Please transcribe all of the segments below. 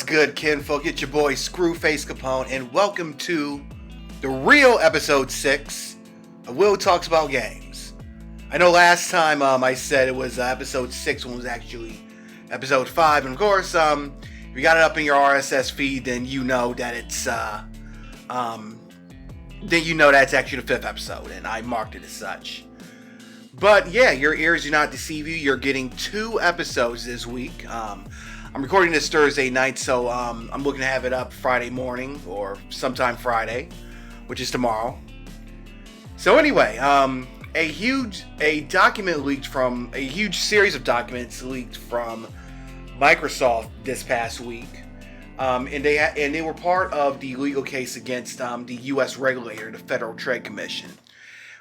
good, kinfolk? It's your boy Screwface Capone, and welcome to the real episode 6 of Will Talks About Games. I know last time I said it was episode 6 when it was actually episode 5, and of course, if you got it up in your RSS feed, then you know that it's that's actually the 5th episode, and I marked it as such. But yeah, your ears do not deceive you. You're getting 2 episodes this week. I'm recording this Thursday night, so I'm looking to have it up Friday morning or sometime Friday, which is tomorrow. So anyway, a huge series of documents leaked from Microsoft this past week, and they were part of the legal case against the U.S. regulator, the Federal Trade Commission.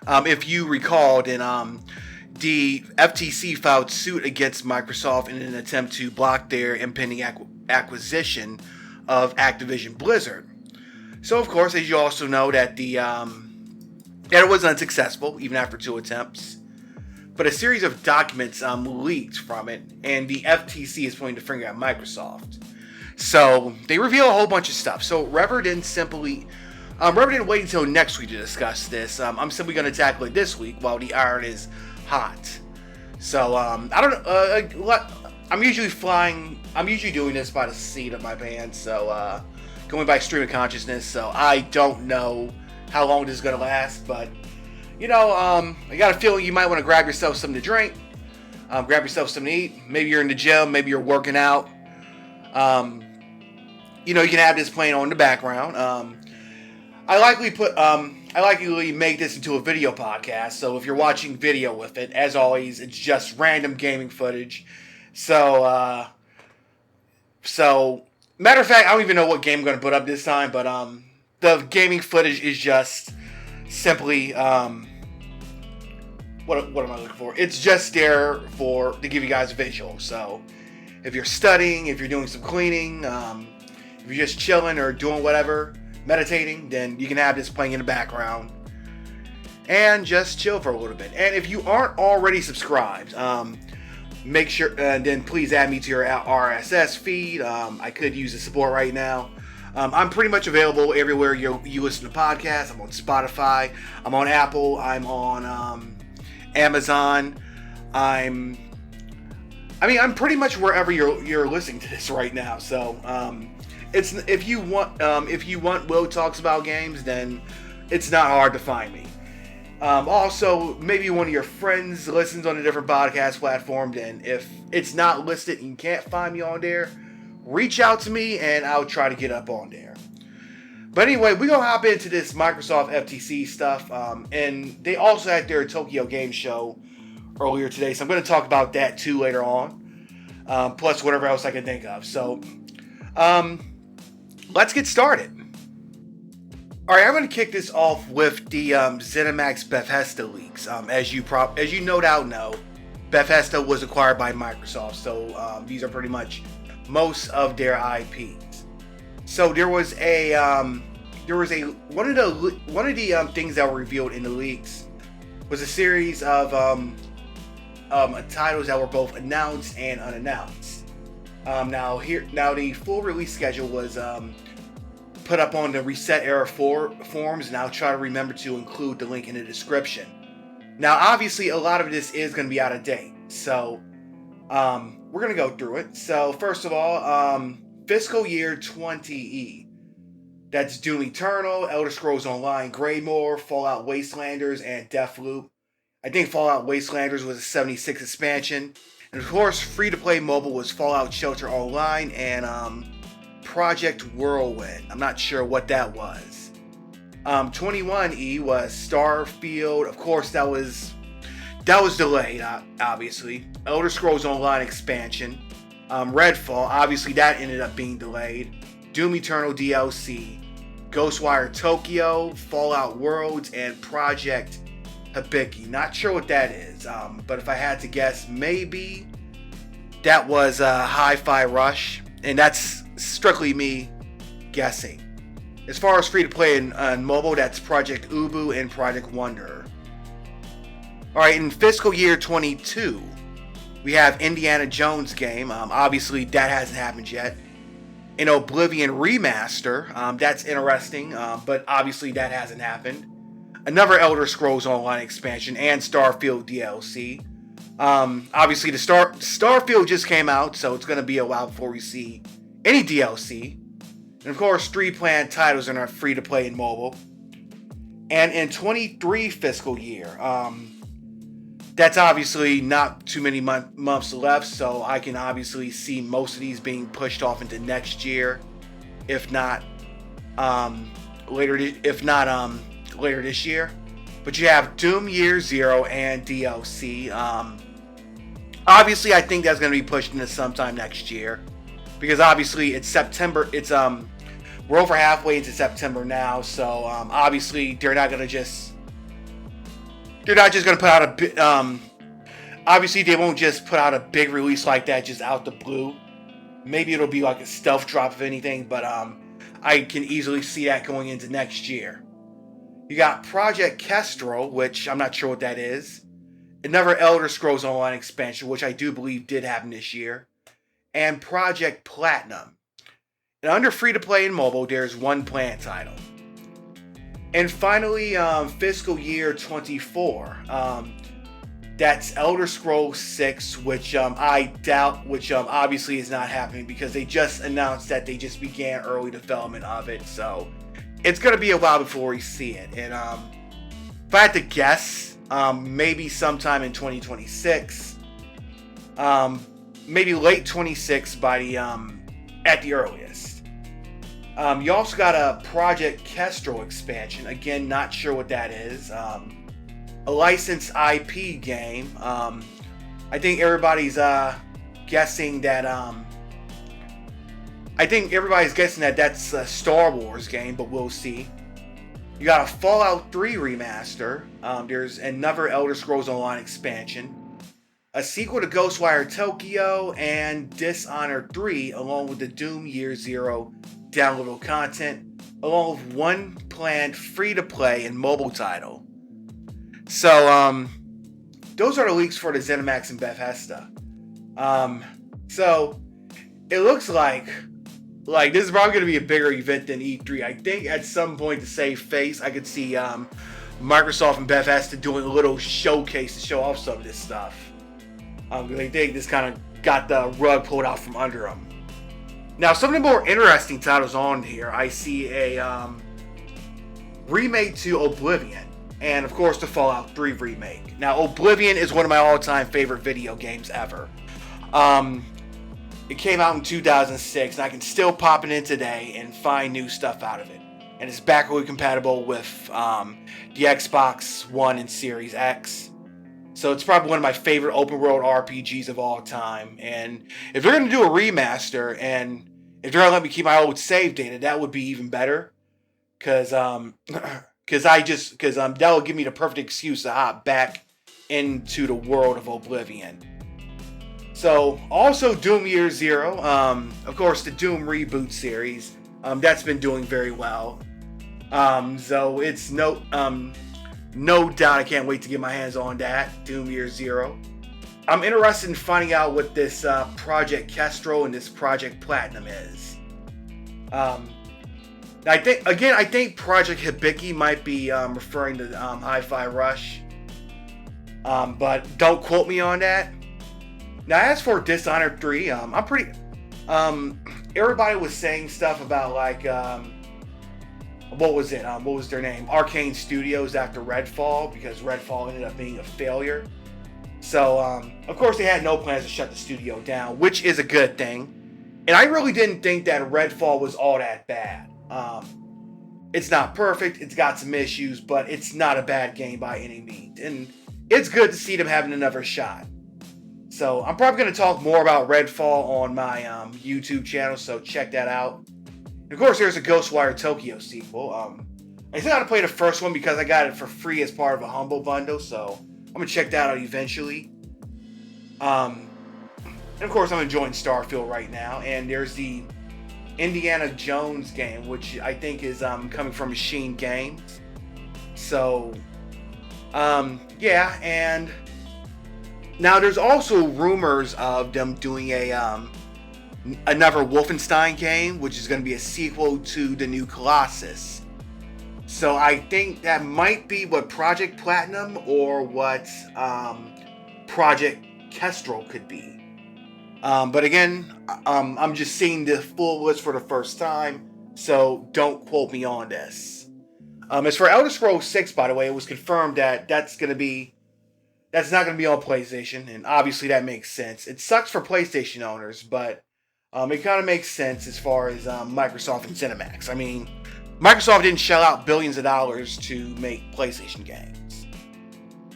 If you recall, then the FTC filed suit against Microsoft in an attempt to block their impending acquisition of Activision Blizzard. So, of course, as you also know, that it was unsuccessful, even after 2 attempts. But a series of documents leaked from it, and the FTC is pointing the finger at Microsoft. So, they reveal a whole bunch of stuff. So, rather than wait until next week to discuss this, I'm simply going to tackle it this week while the iron is hot. So I don't know. I'm usually doing this by the seat of my pants. So going by stream of consciousness. So I don't know how long this is gonna last, but I got a feeling you might want to grab yourself something to drink, grab yourself something to eat. Maybe you're in the gym. Maybe you're working out. You can have this playing on in the background. I likely make this into a video podcast, so if you're watching video with it, as always, it's just random gaming footage. So matter of fact, I don't even know what game I'm going to put up this time, but the gaming footage is just simply, what am I looking for? It's just there to give you guys a visual. So if you're studying, if you're doing some cleaning, if you're just chilling or doing whatever, meditating, then you can have this playing in the background and just chill for a little bit. And if you aren't already subscribed, make sure and then please add me to your RSS feed. I could use the support right now. I'm pretty much available everywhere you listen to podcasts. I'm on Spotify, I'm on Apple, I'm on Amazon. I'm pretty much wherever you're listening to this right now. So if you want Will Talks About Games, then it's not hard to find me. Also, maybe one of your friends listens on a different podcast platform, then if it's not listed and you can't find me on there, reach out to me and I'll try to get up on there. But anyway, we're going to hop into this Microsoft FTC stuff, and they also had their Tokyo Game Show earlier today, so I'm going to talk about that too later on, plus whatever else I can think of. So, let's get started. Alright, I'm going to kick this off with the ZeniMax Bethesda leaks. As you no doubt know, Bethesda was acquired by Microsoft, so these are pretty much most of their IPs. So there was one of the things that were revealed in the leaks was a series of titles that were both announced and unannounced. Now the full release schedule was put up on the Reset Era forums, and I'll try to remember to include the link in the description. Now, obviously, a lot of this is going to be out of date, so we're going to go through it. So, first of all, fiscal year 20E. That's Doom Eternal, Elder Scrolls Online, Greymoor, Fallout Wastelanders, and Deathloop. I think Fallout Wastelanders was a 76 expansion. And of course, free-to-play mobile was Fallout Shelter Online and Project Whirlwind. I'm not sure what that was. 21E was Starfield. Of course, that was delayed, obviously. Elder Scrolls Online expansion. Redfall, obviously that ended up being delayed. Doom Eternal DLC. Ghostwire Tokyo, Fallout Worlds, and Project Hibiki. Not sure what that is, but if I had to guess, maybe that was Hi-Fi Rush, and that's strictly me guessing. As far as free-to-play and mobile, that's Project Ubu and Project Wonder. Alright, in fiscal year 22, we have Indiana Jones game. Obviously, that hasn't happened yet. an Oblivion remaster. That's interesting, but obviously that hasn't happened. Another Elder Scrolls Online expansion and Starfield DLC. Obviously the Starfield just came out, so it's going to be a while before we see any DLC. And of course, 3 planned titles are free to play in mobile. And in 23 fiscal year, that's obviously not too many months left, so I can obviously see most of these being pushed off into next year, if not later this year. But you have Doom Year Zero and DLC. Obviously, I think that's going to be pushed into sometime next year, because obviously it's September. We're over halfway into September now, so obviously they're not just going to put out a bit. Obviously, they won't just put out a big release like that just out the blue. Maybe it'll be like a stealth drop of anything, but I can easily see that going into next year. You got Project Kestrel, which I'm not sure what that is. Another Elder Scrolls Online expansion, which I do believe did happen this year. And Project Platinum. And under free-to-play and mobile, there's 1 planned title. And finally, fiscal year 24. That's Elder Scrolls 6, which I doubt, which obviously is not happening because they just announced that they just began early development of it. So it's going to be a while before we see it. And if I had to guess, maybe sometime in 2026. Maybe late 26 by the at the earliest. You also got a Project Kestrel expansion. Again, not sure what that is. A licensed IP game. I think everybody's guessing that. That's a Star Wars game, but we'll see. You got a Fallout 3 remaster. There's another Elder Scrolls Online expansion. A sequel to Ghostwire Tokyo and Dishonored 3, along with the Doom Year Zero downloadable content, along with 1 planned free-to-play and mobile title. So, those are the leaks for the ZeniMax and Bethesda. So, it looks like this is probably going to be a bigger event than E3. I think at some point, to save face, I could see Microsoft and Bethesda doing a little showcase to show off some of this stuff. They think this kind of got the rug pulled out from under them. Now, some of the more interesting titles on here, I see a remake to Oblivion, and of course the Fallout 3 remake. Now, Oblivion is one of my all-time favorite video games ever. It came out in 2006, and I can still pop it in today and find new stuff out of it. And it's backward compatible with the Xbox One and Series X. So it's probably one of my favorite open world RPGs of all time. And if they're going to do a remaster, and if they're going to let me keep my old save data, that would be even better. Because that will give me the perfect excuse to hop back into the world of Oblivion. So, also Doom Year Zero. Of course, the Doom reboot series. That's been doing very well. So it's no doubt I can't wait to get my hands on that, Doom Year Zero. I'm interested in finding out what this Project Kestrel and this Project Platinum is. I think Project Hibiki might be referring to Hi-Fi Rush. But don't quote me on that. Now, as for Dishonored 3, I'm pretty... everybody was saying stuff about, like... what was it? What was their name? Arcane Studios after Redfall, because Redfall ended up being a failure. So, of course, they had no plans to shut the studio down, which is a good thing. And I really didn't think that Redfall was all that bad. It's not perfect, it's got some issues, but it's not a bad game by any means. And it's good to see them having another shot. So, I'm probably going to talk more about Redfall on my YouTube channel, so check that out. And of course, there's a Ghostwire Tokyo sequel. I still got to play the first one because I got it for free as part of a Humble Bundle, so I'm going to check that out eventually. And of course, I'm enjoying Starfield right now, and there's the Indiana Jones game, which I think is coming from Machine Games. So, yeah, and now there's also rumors of them doing a another Wolfenstein game, which is going to be a sequel to the new Colossus. So I think that might be what Project Platinum or what Project Kestrel could be. But again, I'm just seeing the full list for the first time, so don't quote me on this. As for Elder Scrolls 6, by the way, it was confirmed that that's not going to be on PlayStation, and obviously that makes sense. It sucks for PlayStation owners, but it kind of makes sense as far as Microsoft and ZeniMax. I mean, Microsoft didn't shell out billions of dollars to make PlayStation games.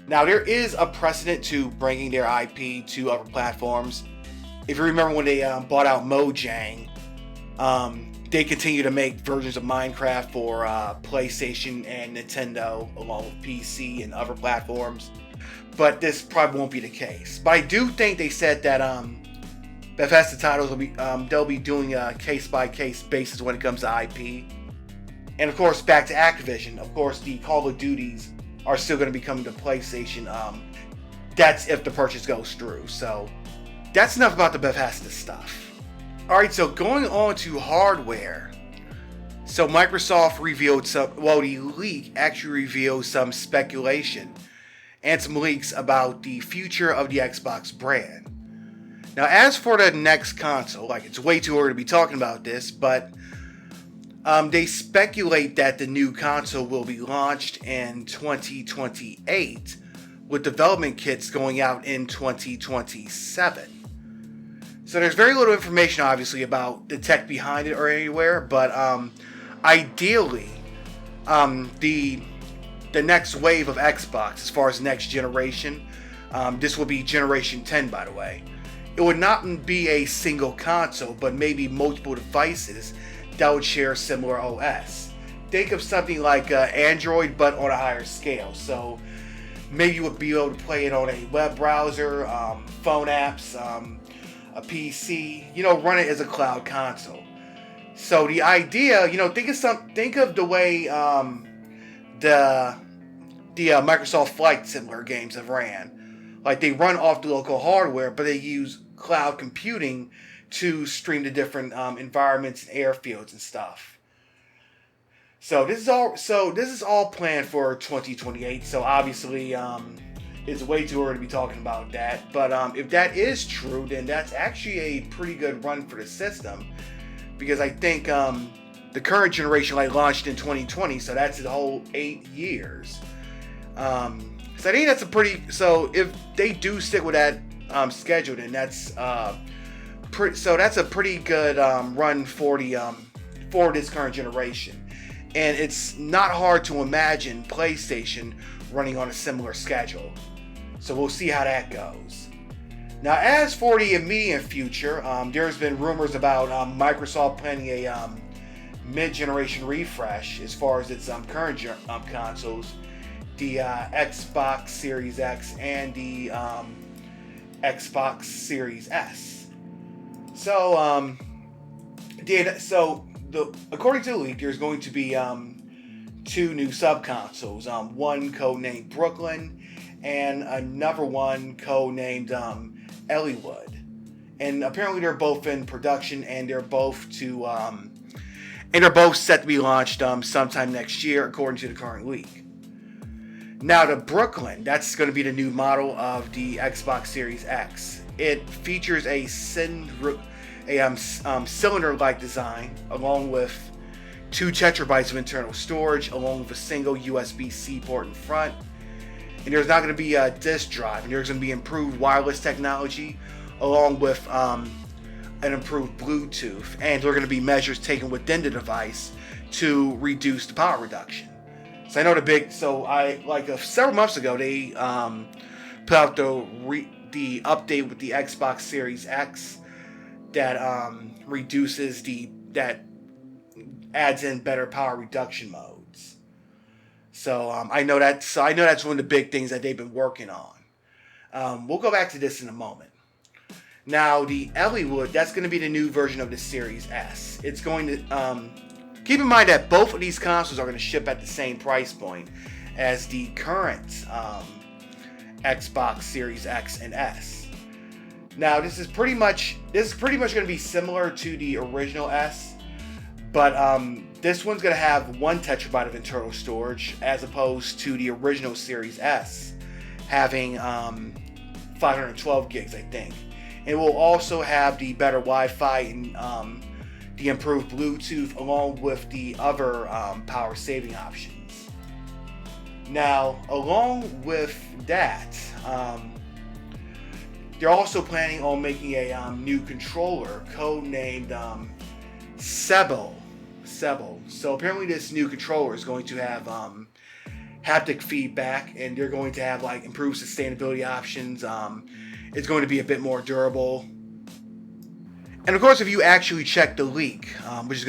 Now, there is a precedent to bringing their IP to other platforms. If you remember when they bought out Mojang, they continue to make versions of Minecraft for PlayStation and Nintendo, along with PC and other platforms. But this probably won't be the case. But I do think they said that Bethesda titles will be they'll be doing a case-by-case basis when it comes to IP. And of course, back to Activision. Of course, the Call of Duties are still going to be coming to PlayStation. That's if the purchase goes through. So that's enough about the Bethesda stuff. Alright, so going on to hardware. So Microsoft revealed the leak actually revealed some speculation and some leaks about the future of the Xbox brand. Now, as for the next console, it's way too early to be talking about this, but they speculate that the new console will be launched in 2028, with development kits going out in 2027. So there's very little information, obviously, about the tech behind it or anywhere, but ideally, the next wave of Xbox, as far as next generation, this will be Generation 10, by the way. It would not be a single console, but maybe multiple devices that would share similar OS. Think of something like Android, but on a higher scale. So maybe you would be able to play it on a web browser, phone apps, a PC. Run it as a cloud console. So the idea, think of the way the Microsoft Flight Simulator games have ran. They run off the local hardware, but they use cloud computing to stream to different environments and airfields and stuff. So this is all planned for 2028. So obviously, it's way too early to be talking about that. But if that is true, then that's actually a pretty good run for the system, because I think the current generation launched in 2020, so that's the whole 8 years. So I think that's so if they do stick with that schedule, then that's that's a pretty good run for this current generation. And it's not hard to imagine PlayStation running on a similar schedule. So we'll see how that goes. Now, as for the immediate future, there's been rumors about Microsoft planning a mid-generation refresh as far as its current consoles, the Xbox Series X and the Xbox Series S. So, according to the leak, there's going to be 2 new sub-consoles. One codenamed Brooklyn, and another one codenamed Elliewood. And apparently they're both in production, and they're both set to be launched sometime next year, according to the current leak. Now, the Brooklyn, that's going to be the new model of the Xbox Series X. It features a cylinder-like design, along with 2 terabytes of internal storage, along with a single USB-C port in front. And there's not going to be a disk drive, and there's going to be improved wireless technology, along with an improved Bluetooth. And there are going to be measures taken within the device to reduce the power reduction. So I know several months ago they put out the update with the Xbox Series X that that adds in better power reduction modes. So I know that's one of the big things that they've been working on. We'll go back to this in a moment. Now, the Elliewood, that's going to be the new version of the Series S. It's going to keep in mind that both of these consoles are going to ship at the same price point as the current Xbox Series X and S. Now this is pretty much going to be similar to the original S, but this one's going to have 1 terabyte of internal storage as opposed to the original Series S having 512 gigs, I think. It will also have the better Wi-Fi and the improved Bluetooth, along with the other power saving options. Now, along with that, they're also planning on making a new controller codenamed Scramble. So apparently this new controller is going to have haptic feedback, and they're going to have like improved sustainability options. It's going to be a bit more durable. And of course, if you actually check the leak, which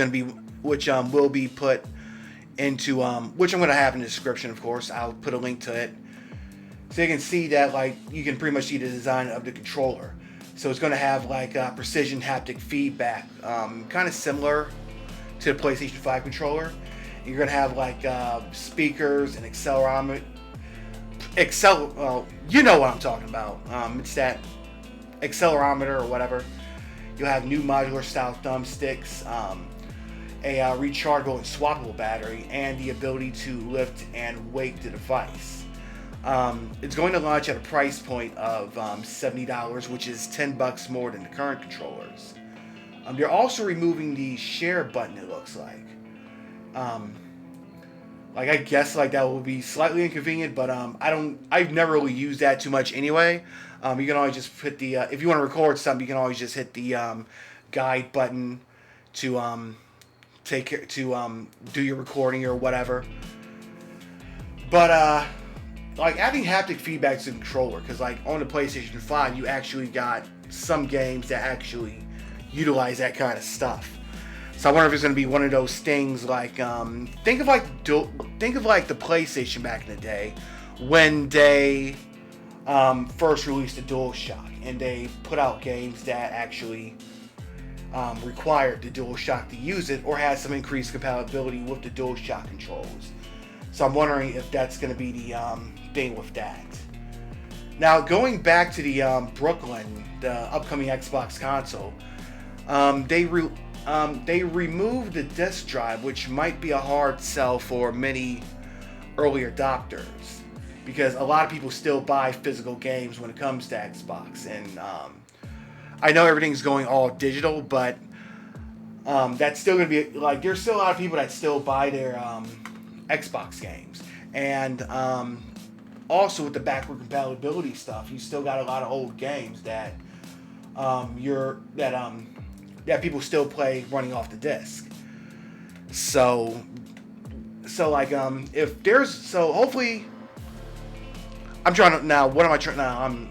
will be put into, which I'm going to have in the description, of course, I'll put a link to it, so you can see that like you can pretty much see the design of the controller. So it's going to have like precision haptic feedback, kind of similar to the PlayStation 5 controller. You're going to have like speakers and accelerometer. You know what I'm talking about. It's that accelerometer or whatever. You'll have new modular style thumbsticks, a rechargeable and swappable battery, and the ability to lift and weight the device. It's going to launch at a price point of $70, which is $10 more than the current controllers. They're also removing the share button, it looks like. I guess like that will be slightly inconvenient, but I've never really used that too much anyway. You can always just hit the if you want to record something, you can always just hit the guide button to do your recording or whatever. But like adding haptic feedback to the controller, because like on the PlayStation 5 you actually got some games that actually utilize that kind of stuff. So I wonder if it's going to be one of those things like think of like the PlayStation back in the day when they first released the DualShock, and they put out games that actually required the DualShock to use it or had some increased compatibility with the DualShock controls. So I'm wondering if that's going to be the thing with that. Now going back to the Brooklyn, the upcoming Xbox console, they removed the disk drive, which might be a hard sell for many early adopters, because a lot of people still buy physical games when it comes to Xbox. And I know everything's going all digital, but that's still going to be like there's still a lot of people that still buy their Xbox games. And also with the backward compatibility stuff, you still got a lot of old games that that people still play running off the disc. So like if there's hopefully I'm trying to now what am I trying now I'm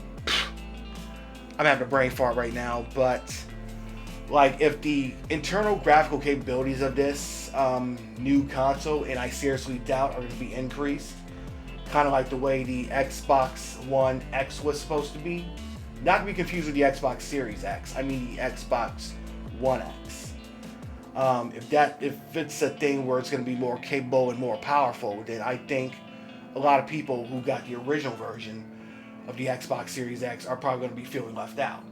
having a brain fart right now, but like if the internal graphical capabilities of this new console, and I seriously doubt, are going to be increased, kind of like the way the Xbox One X was supposed to be, not to be confused with the Xbox Series X, I mean the Xbox One X. If it's a thing where it's going to be more capable and more powerful, then I think a lot of people who got the original version of the Xbox Series X are probably going to be feeling left out.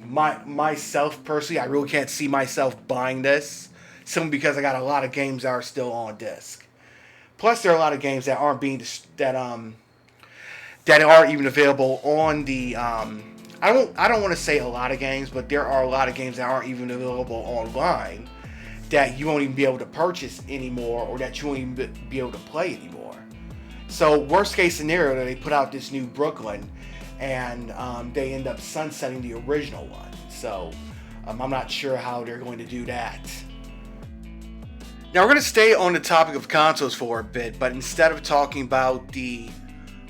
Myself personally, I really can't see myself buying this, simply because I got a lot of games that are still on disc. Plus, there are a lot of games that aren't that aren't even available on the I don't want to say a lot of games, but there are a lot of games that aren't even available online that you won't even be able to purchase anymore, or that you won't even be able to play anymore. So worst case scenario, that they put out this new Brooklyn and they end up sunsetting the original one. So I'm not sure how they're going to do that. Now we're going to stay on the topic of consoles for a bit, but instead of talking about the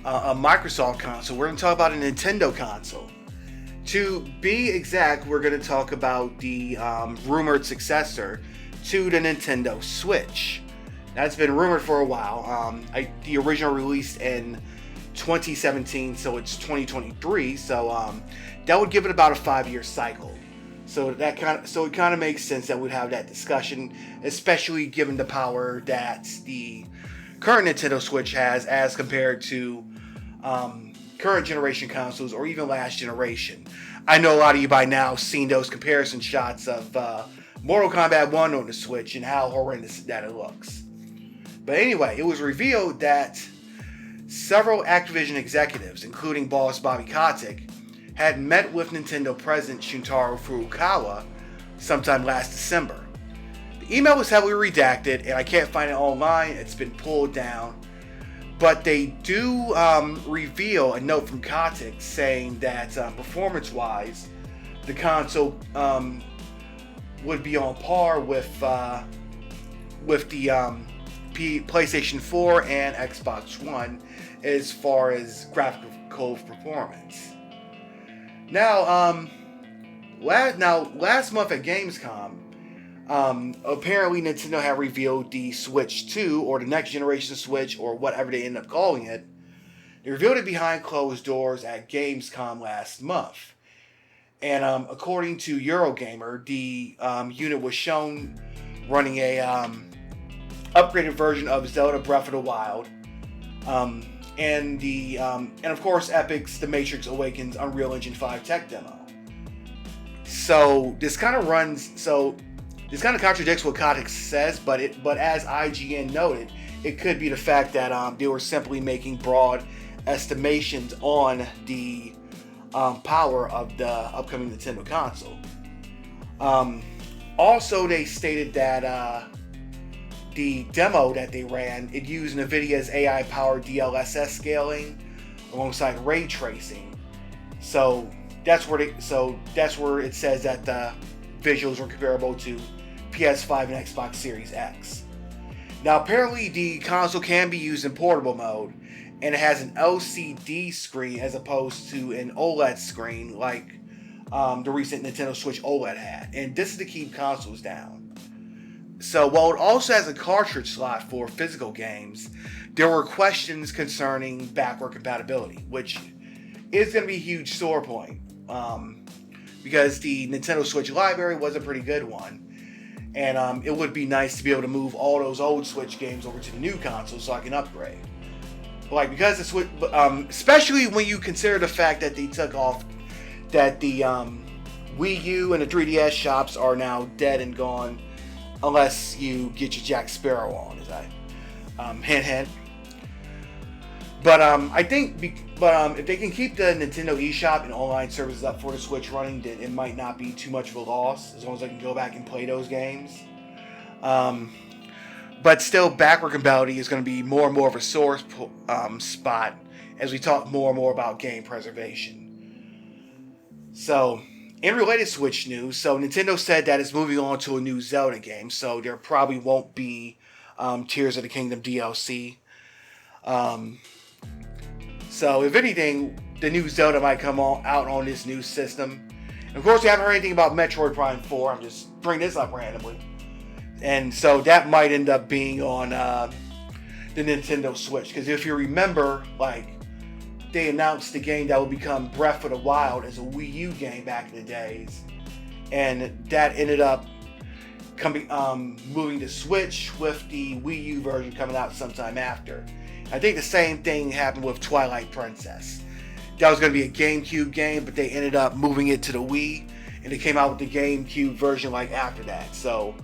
a Microsoft console, we're going to talk about a Nintendo console. To be exact, we're going to talk about the rumored successor to the Nintendo Switch. That's been rumored for a while. The original released in 2017, so it's 2023. So that would give it about a 5-year cycle. So it kind of makes sense that we'd have that discussion, especially given the power that the current Nintendo Switch has as compared to current generation consoles or even last generation. I know a lot of you by now seen those comparison shots of Mortal Kombat 1 on the Switch and how horrendous that it looks. But anyway, it was revealed that several Activision executives, including boss Bobby Kotick, had met with Nintendo president Shuntaro Furukawa sometime last December. The email was heavily redacted and I can't find it online. It's been pulled down. But they do reveal a note from Kotick saying that performance-wise, the console would be on par with the PlayStation 4 and Xbox One as far as graphical performance. Now, last month at Gamescom, apparently Nintendo had revealed the Switch 2, or the next generation Switch, or whatever they end up calling it. They revealed it behind closed doors at Gamescom last month. And according to Eurogamer, the unit was shown running a upgraded version of Zelda Breath of the Wild, and of course Epic's The Matrix Awakens Unreal Engine 5 tech demo. So this kind of contradicts what Kotick says, but as IGN noted, it could be the fact that they were simply making broad estimations on the power of the upcoming Nintendo console. Also, they stated that the demo that they ran, it used NVIDIA's AI-powered DLSS scaling alongside ray tracing. So that's where it says that the visuals were comparable to PS5 and Xbox Series X. Now, apparently the console can be used in portable mode, and it has an LCD screen as opposed to an OLED screen like the recent Nintendo Switch OLED had. And this is to keep consoles down. So while it also has a cartridge slot for physical games, there were questions concerning backward compatibility, which is going to be a huge sore point. Because the Nintendo Switch library was a pretty good one. And it would be nice to be able to move all those old Switch games over to the new console so I can upgrade. But because the Switch, especially when you consider the fact that they took off, that the Wii U and the 3DS shops are now dead and gone, unless you get your Jack Sparrow on, as I hint hint. But I think, if they can keep the Nintendo eShop and online services up for the Switch running, then it might not be too much of a loss, as long as I can go back and play those games. But still, backward compatibility is going to be more and more of a sore spot as we talk more and more about game preservation. So, in related Switch news, Nintendo said that it's moving on to a new Zelda game, so there probably won't be Tears of the Kingdom DLC. So, if anything, the new Zelda might come out on this new system. And of course, we haven't heard anything about Metroid Prime 4. I'm just bringing this up randomly. And so that might end up being on the Nintendo Switch. Because if you remember, they announced the game that would become Breath of the Wild as a Wii U game back in the days. And that ended up moving to Switch with the Wii U version coming out sometime after. I think the same thing happened with Twilight Princess. That was going to be a GameCube game, but they ended up moving it to the Wii, and it came out with the GameCube version after that. So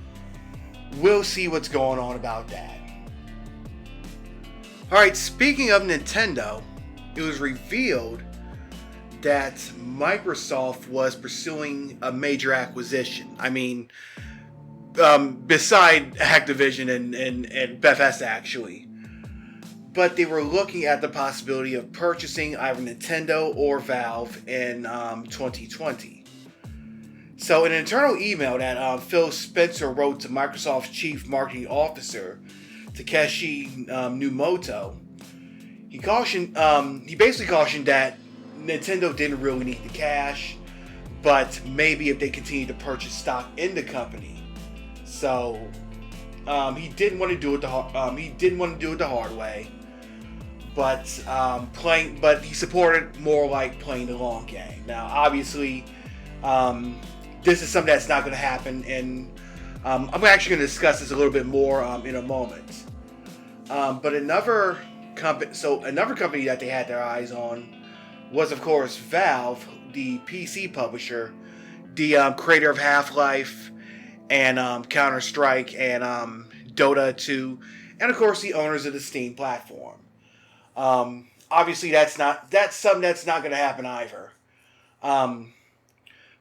we'll see what's going on about that. Alright, speaking of Nintendo, it was revealed that Microsoft was pursuing a major acquisition. I mean, beside Activision and Bethesda, actually. But they were looking at the possibility of purchasing either Nintendo or Valve in 2020. So in an internal email that Phil Spencer wrote to Microsoft's Chief Marketing Officer, Takeshi Numoto, he basically cautioned that Nintendo didn't really need the cash, but maybe if they continued to purchase stock in the company. So he didn't want to do it the hard way. But he supported more like playing the long game. Now, obviously, this is something that's not going to happen, and I'm actually going to discuss this a little bit more in a moment. But another another company that they had their eyes on was, of course, Valve, the PC publisher, the creator of Half-Life and Counter-Strike and Dota 2, and of course the owners of the Steam platform. Obviously, that's something that's not going to happen either.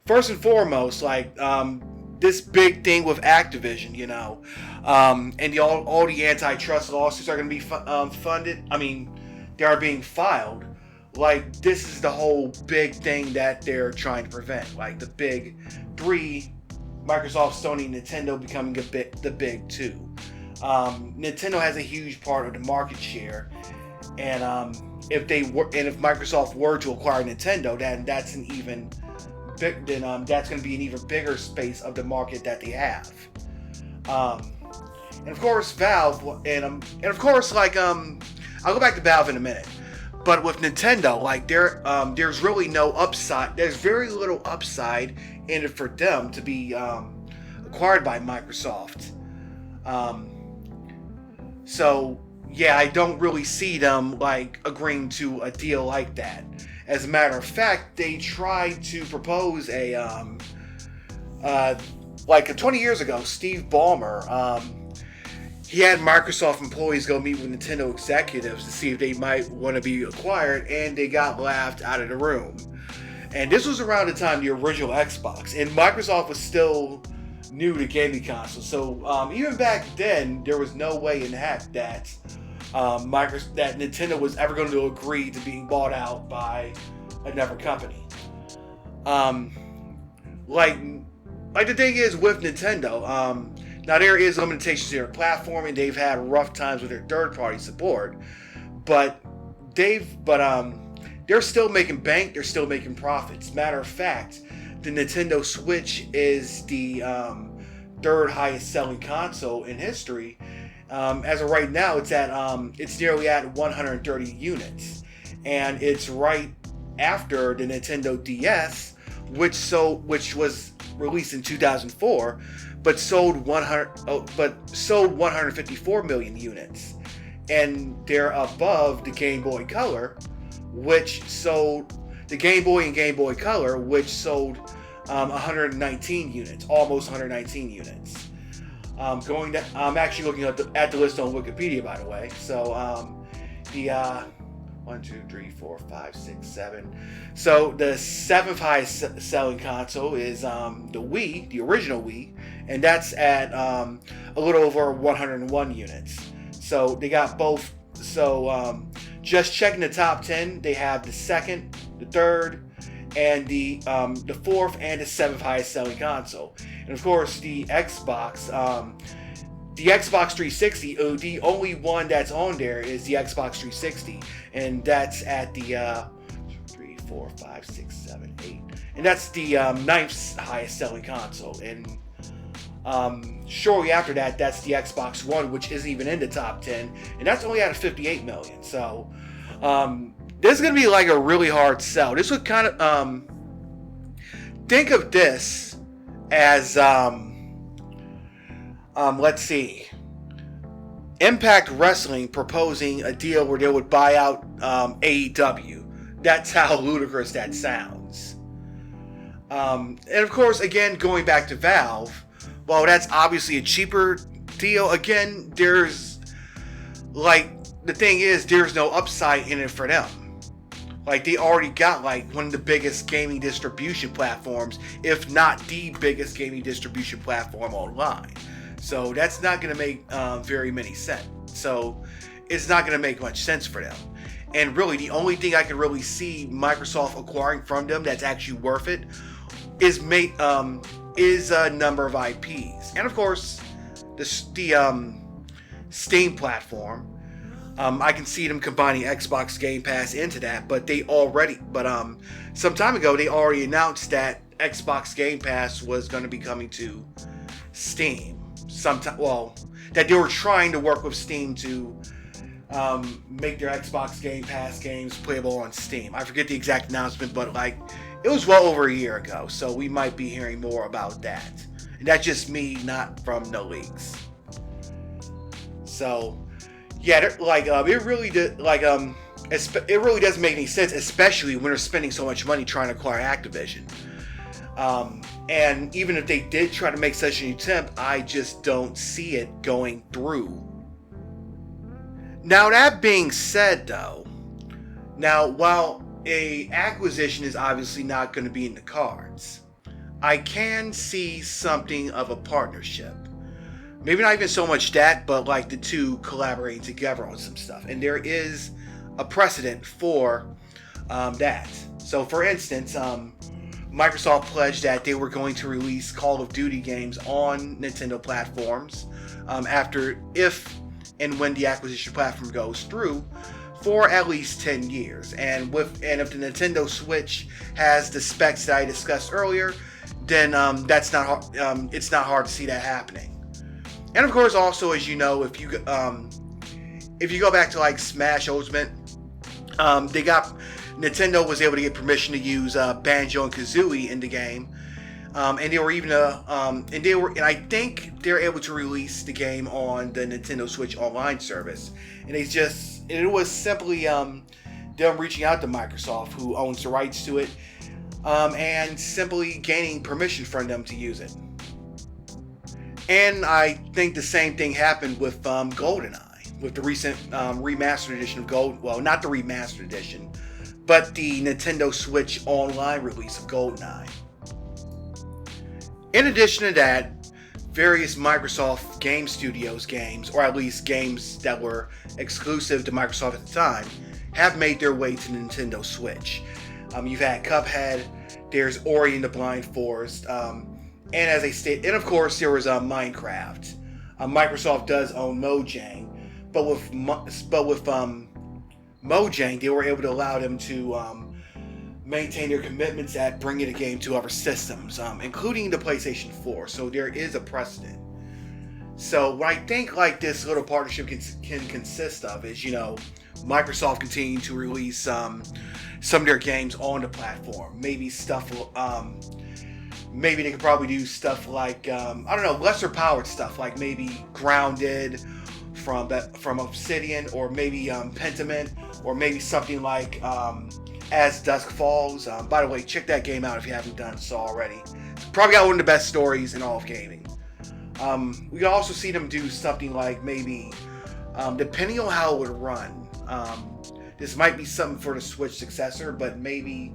First and foremost, this big thing with Activision, and all the antitrust lawsuits are going to be funded. I mean, they are being filed. This is the whole big thing that they're trying to prevent. The big three, Microsoft, Sony, Nintendo becoming the big two. Nintendo has a huge part of the market share, and if Microsoft were to acquire Nintendo, then that's that's going to be an even bigger space of the market that they have. And of course, Valve, and of course, I'll go back to Valve in a minute. But with Nintendo, there's really no upside. There's very little upside in it for them to be acquired by Microsoft. So yeah, I don't really see them agreeing to a deal like that. As a matter of fact, they tried to propose 20 years ago, Steve Ballmer, he had Microsoft employees go meet with Nintendo executives to see if they might want to be acquired, and they got laughed out of the room. And this was around the time the original Xbox, and Microsoft was still new to gaming consoles. So even back then, there was no way in heck that that Nintendo was ever going to agree to being bought out by another company. The thing is with Nintendo, now there is limitations to their platform, and they've had rough times with their third-party support, but they're still making bank. They're still making profits. Matter of fact, the Nintendo Switch is the third highest selling console in history. As of right now, it's nearly at 130 units, and it's right after the Nintendo DS, which was released in 2004, but sold 154 million units, and they're above the Game Boy Color, which sold 119 units, almost 119 units. I'm actually looking at the list on Wikipedia, by the way. So the 1, 2, 3, 4, 5, 6, 7. So the seventh highest selling console is the Wii, the original Wii, and that's at a little over 101 units. So they got both. So just checking the top 10, they have the second, the third, and the fourth and the seventh highest selling console. And of course, the Xbox 360, the only one that's on there is the Xbox 360, and that's at the 3, 4, 5, 6, 7, 8, and that's the ninth highest selling console. And shortly after that, that's the Xbox One, which isn't even in the top 10, and that's only at 58 million. So this is going to be a really hard sell. This would kind of think of this as let's see, Impact Wrestling proposing a deal where they would buy out AEW. That's how ludicrous that sounds. And of course, again, going back to Valve, well, that's obviously a cheaper deal. Again, there's the thing is, there's no upside in it for them. They already got one of the biggest gaming distribution platforms, if not the biggest gaming distribution platform online. So that's not going to make very many sense. So it's not going to make much sense for them. And really, the only thing I can really see Microsoft acquiring from them that's actually worth it is a number of IPs, and of course, the Steam platform. I can see them combining Xbox Game Pass into that, but some time ago they already announced that Xbox Game Pass was going to be coming to Steam. That they were trying to work with Steam to make their Xbox Game Pass games playable on Steam. I forget the exact announcement, but it was well over a year ago, so we might be hearing more about that. And that's just me, not from no leaks. So Yeah, it really did it really doesn't make any sense, especially when they're spending so much money trying to acquire Activision. And even if they did try to make such an attempt, I just don't see it going through. Now, that being said, though, while a acquisition is obviously not going to be in the cards, I can see something of a partnership. Maybe not even so much that, but like the two collaborating together on some stuff. And there is a precedent for that. So, for instance, Microsoft pledged that they were going to release Call of Duty games on Nintendo platforms if and when the acquisition platform goes through for at least 10 years. And if the Nintendo Switch has the specs that I discussed earlier, then it's not hard to see that happening. And of course, also, as you know, if you go back to like Smash Ultimate, Nintendo was able to get permission to use Banjo and Kazooie in the game, and I think they're able to release the game on the Nintendo Switch Online service. And it was simply them reaching out to Microsoft, who owns the rights to it, and simply gaining permission from them to use it. And I think the same thing happened with GoldenEye, with the recent remastered edition of well, not the remastered edition, but the Nintendo Switch Online release of GoldenEye. In addition to that, various Microsoft Game Studios games, or at least games that were exclusive to Microsoft at the time, have made their way to Nintendo Switch. You've had Cuphead, there's Ori and the Blind Forest, and as I stated, and of course there was Minecraft. Microsoft does own Mojang, but with Mojang, they were able to allow them to maintain their commitments at bringing the game to other systems, including the PlayStation 4. So there is a precedent. So what I think like this little partnership can consist of is, Microsoft continuing to release some of their games on the platform. Maybe stuff. Maybe they could probably do stuff like lesser powered stuff, like maybe Grounded from Obsidian, or maybe Pentiment, or maybe something like As Dusk Falls. By the way, check that game out if you haven't done so already. It's probably got one of the best stories in all of gaming. We could also see them do something like maybe, depending on how it would run, this might be something for the Switch successor, but maybe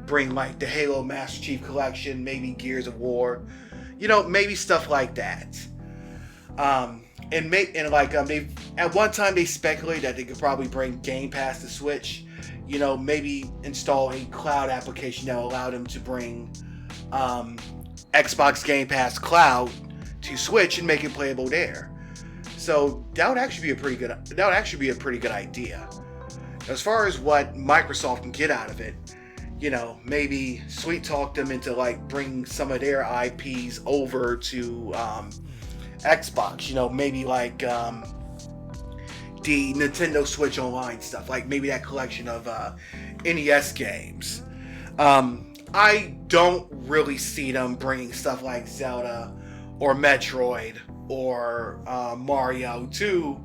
bring like the Halo Master Chief Collection, maybe Gears of War, maybe stuff like that. They at one time they speculated that they could probably bring Game Pass to Switch. Maybe install a cloud application that will allow them to bring Xbox Game Pass Cloud to Switch and make it playable there. So that would actually be a pretty good idea. As far as what Microsoft can get out of it, maybe sweet talk them into like bringing some of their IPs over to Xbox. Maybe like the Nintendo Switch Online stuff, like maybe that collection of NES games. I don't really see them bringing stuff like Zelda or Metroid or Mario to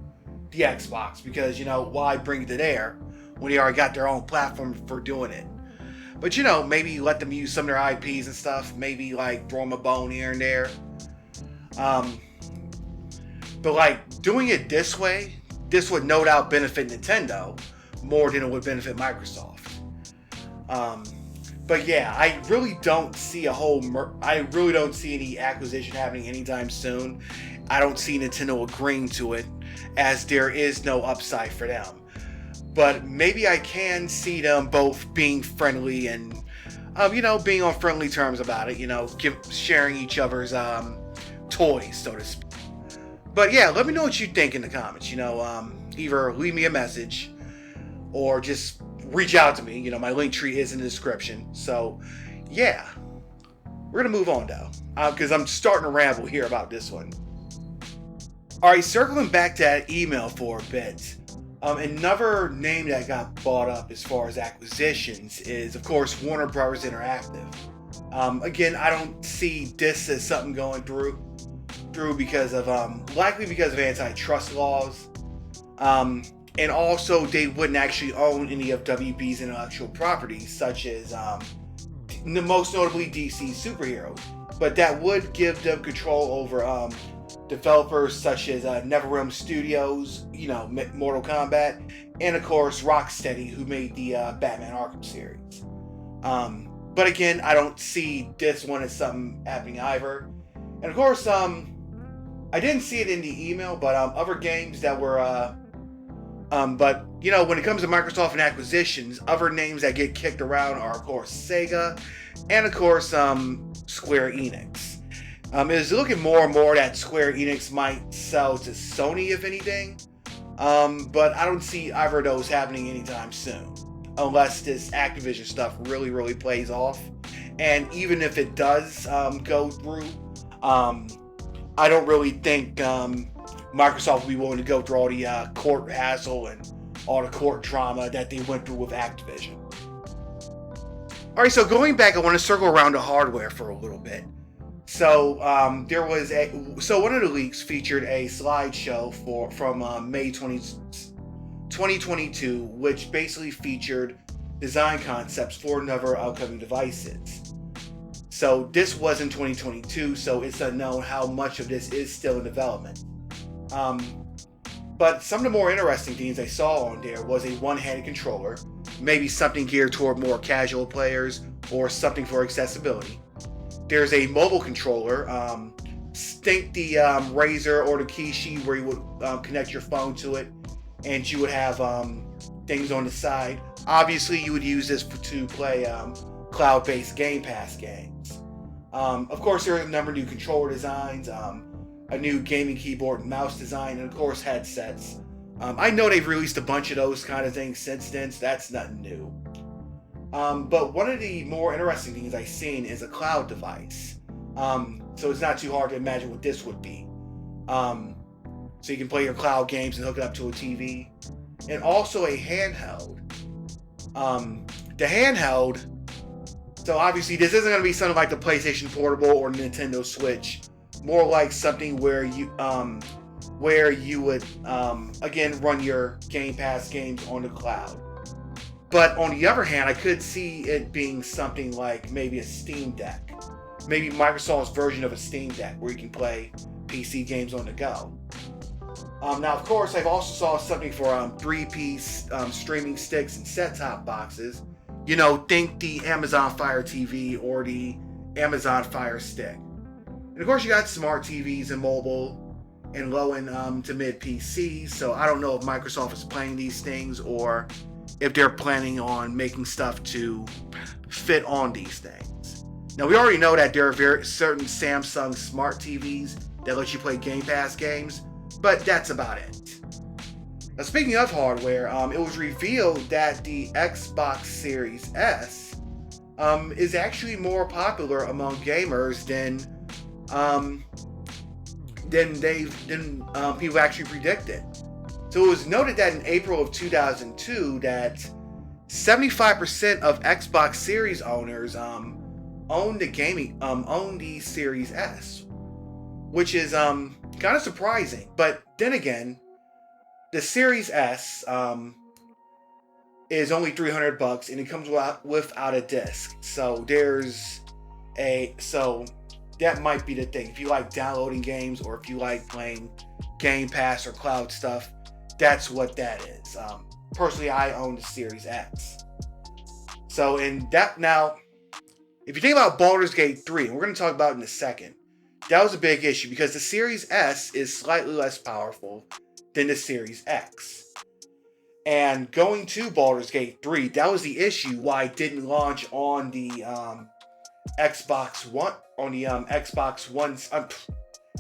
the Xbox, because why bring it to there when they already got their own platform for doing it. But maybe let them use some of their IPs and stuff. Maybe like throw them a bone here and there. But like doing it this way, this would no doubt benefit Nintendo more than it would benefit Microsoft. But yeah, I really don't see any acquisition happening anytime soon. I don't see Nintendo agreeing to it, as there is no upside for them. But maybe I can see them both being friendly and, being on friendly terms about it, sharing each other's toys, so to speak. But yeah, let me know what you think in the comments. Either leave me a message or just reach out to me. My link tree is in the description. So yeah, we're going to move on though, because I'm starting to ramble here about this one. All right, circling back to that email for a bit. Another name that got bought up as far as acquisitions is, of course, Warner Bros. Interactive. Again, I don't see this as something going through because of likely because of antitrust laws. And also, they wouldn't actually own any of WB's intellectual properties, such as most notably DC superheroes. But that would give them control over developers such as NetherRealm Studios, Mortal Kombat, and of course Rocksteady, who made the Batman Arkham series. But again, I don't see this one as something happening either. And of course, I didn't see it in the email, but other games that were but when it comes to Microsoft and acquisitions, other names that get kicked around are of course Sega and of course Square Enix. It is looking more and more that Square Enix might sell to Sony, if anything, but I don't see either of those happening anytime soon, unless this Activision stuff really, really plays off. And even if it does go through, I don't really think Microsoft will be willing to go through all the court hassle and all the court drama that they went through with Activision. Alright, so going back, I want to circle around to hardware for a little bit. So there was one of the leaks featured a slideshow from May 2022, which basically featured design concepts for another upcoming devices. So this was in 2022, so it's unknown how much of this is still in development. But some of the more interesting things I saw on there was a one-handed controller, maybe something geared toward more casual players or something for accessibility. There's a mobile controller, think the Razer or the Kishi, where you would connect your phone to it, and you would have things on the side. Obviously, you would use this to play cloud-based Game Pass games. Of course, there are a number of new controller designs, a new gaming keyboard and mouse design, and of course, headsets. I know they've released a bunch of those kind of things since then, so that's nothing new. But one of the more interesting things I've seen is a cloud device. So it's not too hard to imagine what this would be. So you can play your cloud games and hook it up to a TV. And also a handheld. The handheld, so obviously this isn't going to be something like the PlayStation Portable or Nintendo Switch. More like something where you would again run your Game Pass games on the cloud. But on the other hand, I could see it being something like maybe a Steam Deck. Maybe Microsoft's version of a Steam Deck where you can play PC games on the go. Now, of course, I've also saw something for 3-piece streaming sticks and set-top boxes. Think the Amazon Fire TV or the Amazon Fire Stick. And of course, you got smart TVs and mobile and low-end to mid PCs. So I don't know if Microsoft is playing these things or if they're planning on making stuff to fit on these things. Now, we already know that there are certain Samsung smart TVs that let you play Game Pass games, but that's about it. Now, speaking of hardware, it was revealed that the Xbox Series S is actually more popular among gamers than people actually predicted. So it was noted that in April of 2002 that 75% of Xbox Series owners own the Series S, which is kind of surprising. But then again, the Series S is only $300 and it comes without a disc. So that might be the thing. If you like downloading games or if you like playing Game Pass or cloud stuff, that's what that is. Personally, I own the Series X. So now, if you think about Baldur's Gate 3, and we're going to talk about it in a second, that was a big issue because the Series S is slightly less powerful than the Series X. And going to Baldur's Gate 3, that was the issue why it didn't launch on the Xbox One, the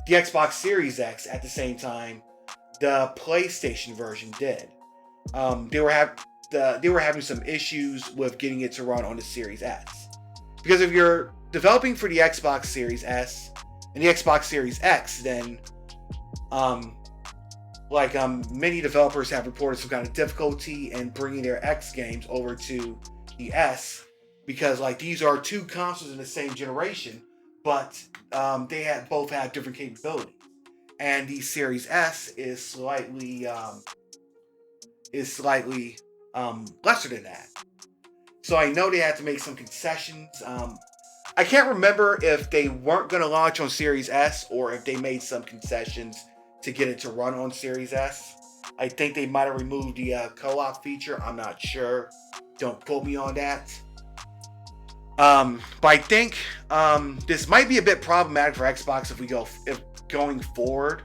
Xbox Series X at the same time the PlayStation version did. They were having some issues with getting it to run on the Series S. Because if you're developing for the Xbox Series S and the Xbox Series X, then many developers have reported some kind of difficulty in bringing their X games over to the S, because these are two consoles in the same generation, but they both have different capabilities. And the Series S is slightly is slightly lesser than that. So I know they had to make some concessions. I can't remember if they weren't going to launch on Series S or if they made some concessions to get it to run on Series S. I think they might have removed the co-op feature. I'm not sure. Don't quote me on that. But I think this might be a bit problematic for Xbox if going forward,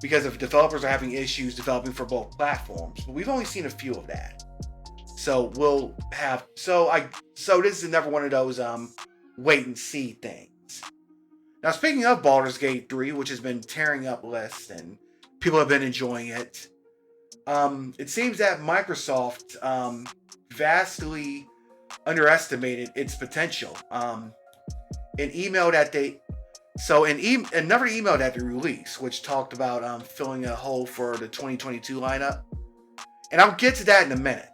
because if developers are having issues developing for both platforms. But we've only seen a few of that. So we'll have so this is another one of those wait and see things. Now, speaking of Baldur's Gate 3, which has been tearing up lists and people have been enjoying it, it seems that Microsoft vastly underestimated its potential. Another email that they released, which talked about filling a hole for the 2022 lineup, and I'll get to that in a minute.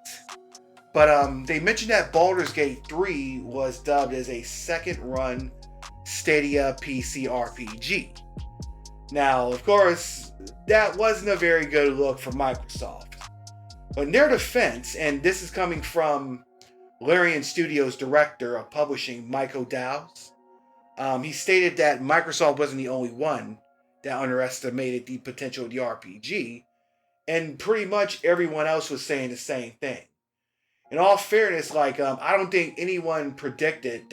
But they mentioned that Baldur's Gate 3 was dubbed as a second-run Stadia PC RPG. Now, of course, that wasn't a very good look for Microsoft. But in their defense, and this is coming from Larian Studios' director of publishing, Mike O'Dowd, he stated that Microsoft wasn't the only one that underestimated the potential of the RPG, and pretty much everyone else was saying the same thing. In all fairness, I don't think anyone predicted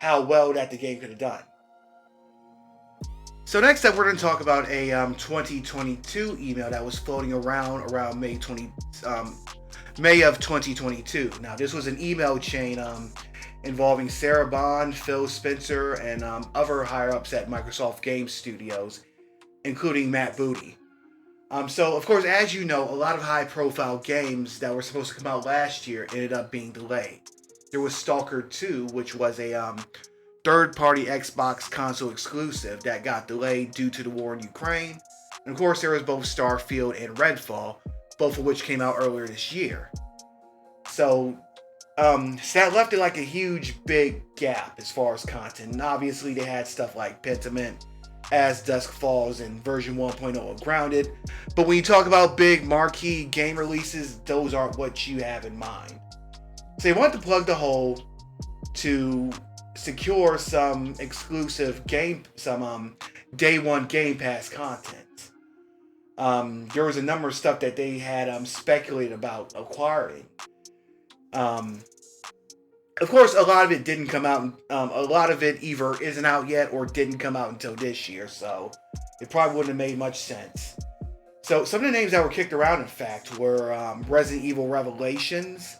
how well that the game could have done. So next up, we're going to talk about a 2022 email that was floating around May of 2022. Now, this was an email chain involving Sarah Bond, Phil Spencer, and other higher-ups at Microsoft Game Studios, including Matt Booty. So, of course, as you know, a lot of high-profile games that were supposed to come out last year ended up being delayed. There was Stalker 2, which was a third-party Xbox console exclusive that got delayed due to the war in Ukraine. And, of course, there was both Starfield and Redfall, both of which came out earlier this year. So that left it like a huge, big gap as far as content. And obviously, they had stuff like Pentiment, As Dusk Falls, and version 1.0 of Grounded. But when you talk about big marquee game releases, those aren't what you have in mind. So they want to plug the hole to secure some exclusive day one Game Pass content. There was a number of stuff that they had speculated about acquiring. Of course, a lot of it didn't come out. A lot of it either isn't out yet or didn't come out until this year, so it probably wouldn't have made much sense. So some of the names that were kicked around, in fact, were Resident Evil Revelations,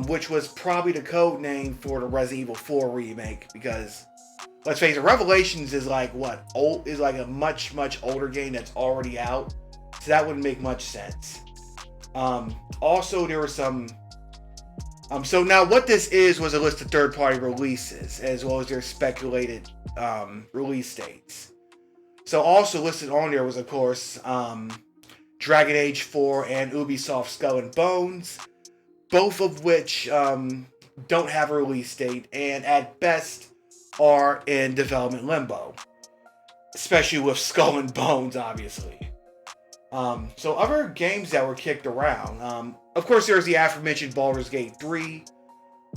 which was probably the code name for the Resident Evil 4 remake, because let's face it, Revelations is like a much, much older game that's already out, so that wouldn't make much sense. Also, there were some. So now what this was a list of third-party releases, as well as their speculated release dates. So also listed on there was, of course, Dragon Age 4 and Ubisoft Skull and Bones, both of which don't have a release date and at best are in development limbo, especially with Skull and Bones, obviously. So other games that were kicked around, of course, there's the aforementioned Baldur's Gate 3.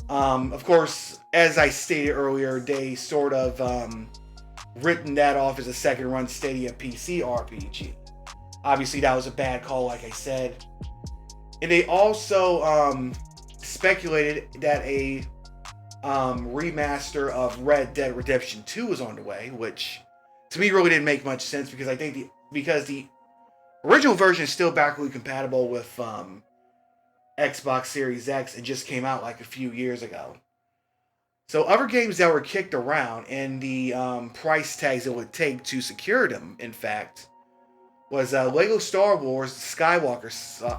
Of course, as I stated earlier, they sort of written that off as a second-run Stadia PC RPG. Obviously, that was a bad call, like I said. And they also speculated that a remaster of Red Dead Redemption 2 was on the way, which to me really didn't make much sense, because I think the original version is still backward compatible with Xbox Series X and just came out like a few years ago. So other games that were kicked around and the price tags it would take to secure them, in fact, was Lego Star Wars Skywalker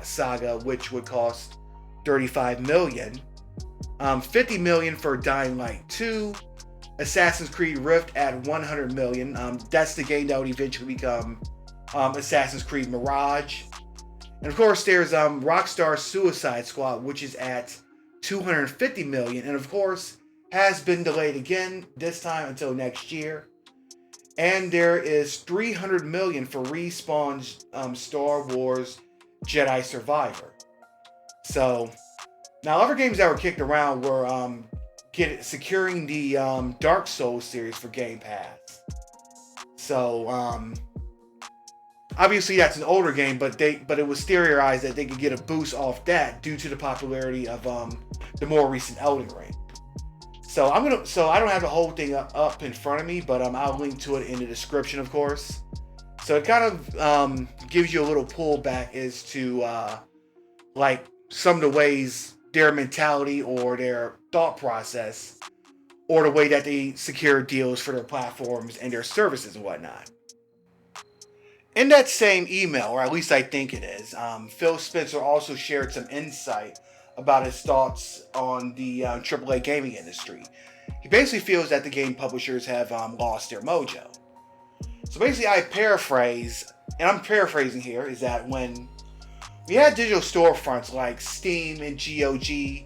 Saga, which would cost $35 million. $50 million for Dying Light 2. Assassin's Creed Rift at $100 million. That's the game that would eventually become Assassin's Creed Mirage. And of course, there's Rockstar Suicide Squad, which is at $250 million, and of course has been delayed again, this time until next year. And there is $300 million for Respawn's Star Wars Jedi Survivor. So now other games that were kicked around were securing the Dark Souls series for Game Pass. So obviously that's an older game, but it was theorized that they could get a boost off that due to the popularity of the more recent Elden Ring. So I don't have the whole thing up in front of me, but I'll link to it in the description, of course. So it kind of gives you a little pullback as to like some of the ways their mentality or their thought process, or the way that they secure deals for their platforms and their services and whatnot. In that same email, or at least I think it is, Phil Spencer also shared some insight about his thoughts on the AAA gaming industry. He basically feels that the game publishers have lost their mojo. So basically, I paraphrase, and I'm paraphrasing here, is that when we had digital storefronts like Steam and GOG,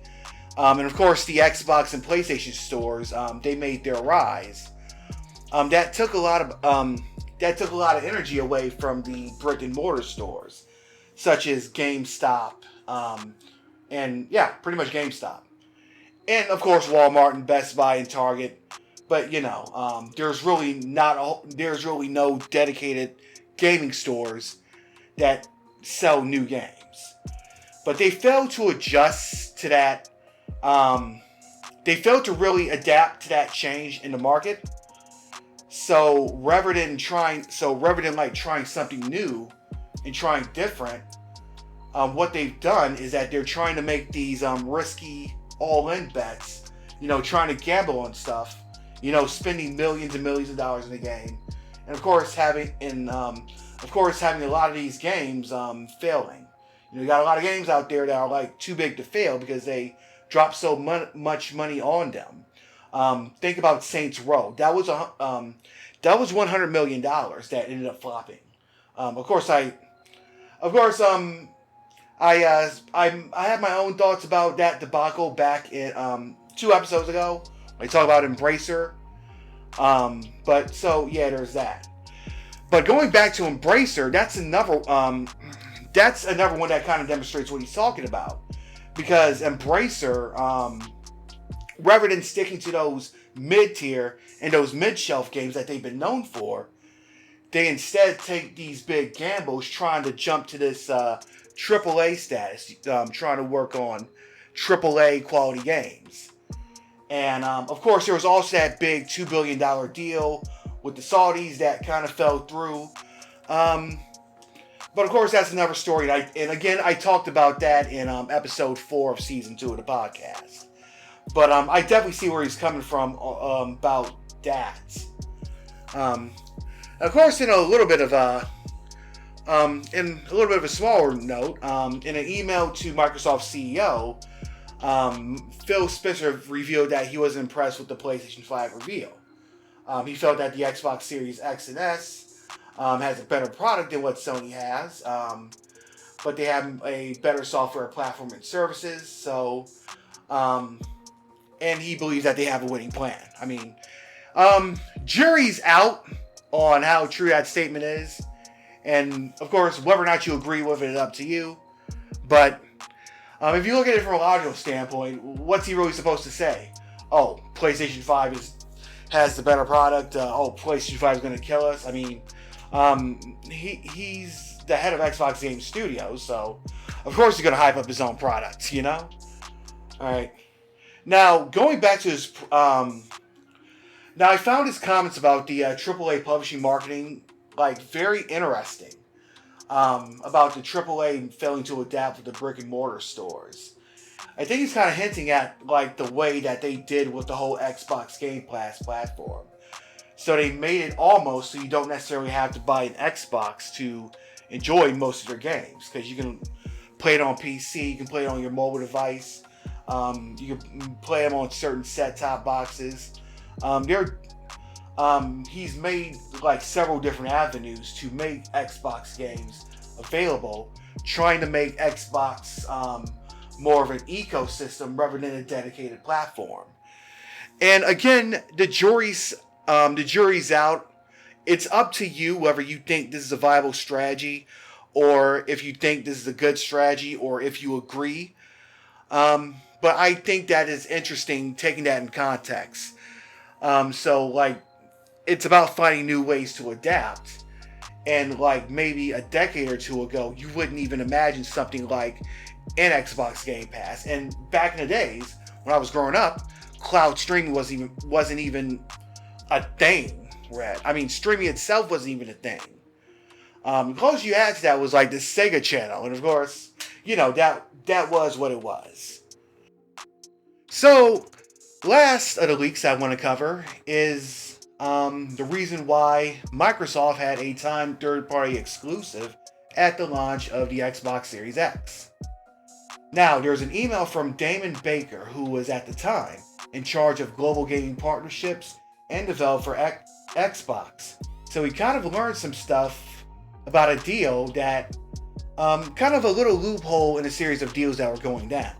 and of course the Xbox and PlayStation stores, they made their rise. That took a lot of energy away from the brick and mortar stores, such as GameStop, and yeah, pretty much GameStop, and of course Walmart and Best Buy and Target. But there's really no dedicated gaming stores that sell new games. But they failed to adjust to that. They failed to really adapt to that change in the market. So rather than trying something new and trying different, what they've done is that they're trying to make these risky all-in bets. Trying to gamble on stuff. Spending millions and millions of dollars in the game, and of course having a lot of these games failing. You got a lot of games out there that are like too big to fail because they drop so much money on them. Think about Saints Row. That was $100 million that ended up flopping. I had my own thoughts about that debacle back in 2 episodes ago. I talk about Embracer. But so yeah, there's that. But going back to Embracer, that's another one that kind of demonstrates what he's talking about. Because Embracer, rather than sticking to those mid-tier and those mid-shelf games that they've been known for, they instead take these big gambles trying to jump to this AAA status, trying to work on AAA quality games. And of course, there was also that big $2 billion deal with the Saudis that kind of fell through. But of course, that's another story. And again, I talked about that in episode 4 of season 2 of the podcast. But I definitely see where he's coming from about that. Of course, in a little bit of a smaller note, in an email to Microsoft's CEO. Phil Spencer revealed that he was impressed with the PlayStation 5 reveal. He felt that the Xbox Series X and S has a better product than what Sony has, but they have a better software platform and services. So, and he believes that they have a winning plan. I mean, jury's out on how true that statement is, and of course, whether or not you agree with it is up to you. But if you look at it from a logical standpoint, what's he really supposed to say? Oh, PlayStation 5 has the better product. PlayStation 5 is going to kill us. I mean, he's the head of Xbox Game Studios, so of course he's going to hype up his own products, All right. Now, going back to his... now, I found his comments about the AAA publishing marketing, very interesting. About the AAA failing to adapt to the brick and mortar stores. I think he's kind of hinting at the way that they did with the whole Xbox Game Pass platform. So they made it almost so you don't necessarily have to buy an Xbox to enjoy most of their games, because you can play it on PC, you can play it on your mobile device, you can play them on certain set-top boxes. He's made several different avenues to make Xbox games available, trying to make Xbox more of an ecosystem rather than a dedicated platform. And again, the jury's out. It's up to you whether you think this is a viable strategy or if you think this is a good strategy, or if you agree. But I think that is interesting taking that in context. So like it's about finding new ways to adapt. And like maybe a decade or two ago, you wouldn't even imagine something like an Xbox Game Pass. And back in the days when I was growing up, cloud streaming wasn't even a thing. Right? I mean, streaming itself wasn't even a thing. The closest you had to that was like the Sega Channel, and of course, that was what it was. So, last of the leaks I want to cover is the reason why Microsoft had a timed third-party exclusive at the launch of the Xbox Series X. Now, there's an email from Damon Baker, who was at the time in charge of global gaming partnerships and developed for Xbox. So he kind of learned some stuff about a deal that, kind of a little loophole in a series of deals that were going down.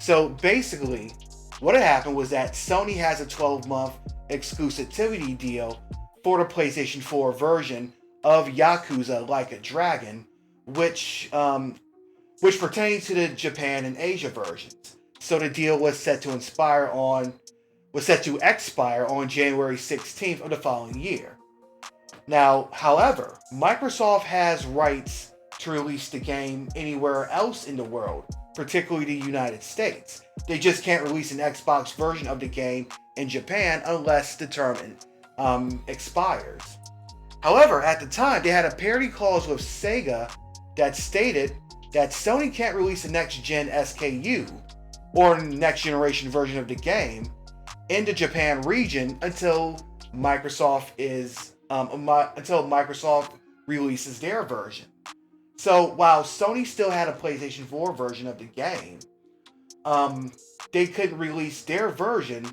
So basically, what had happened was that Sony has a 12-month exclusivity deal for the PlayStation 4 version of Yakuza Like a Dragon, which pertains to the Japan and Asia versions. So the deal was set to expire on January 16th of the following year. Now, however, Microsoft has rights to release the game anywhere else in the world, particularly the United States. They just can't release an Xbox version of the game in Japan unless the term expires. However, at the time, they had a parity clause with Sega that stated that Sony can't release a next-gen SKU or next generation version of the game in the Japan region until Microsoft releases their version. So while Sony still had a PlayStation 4 version of the game, they couldn't release their version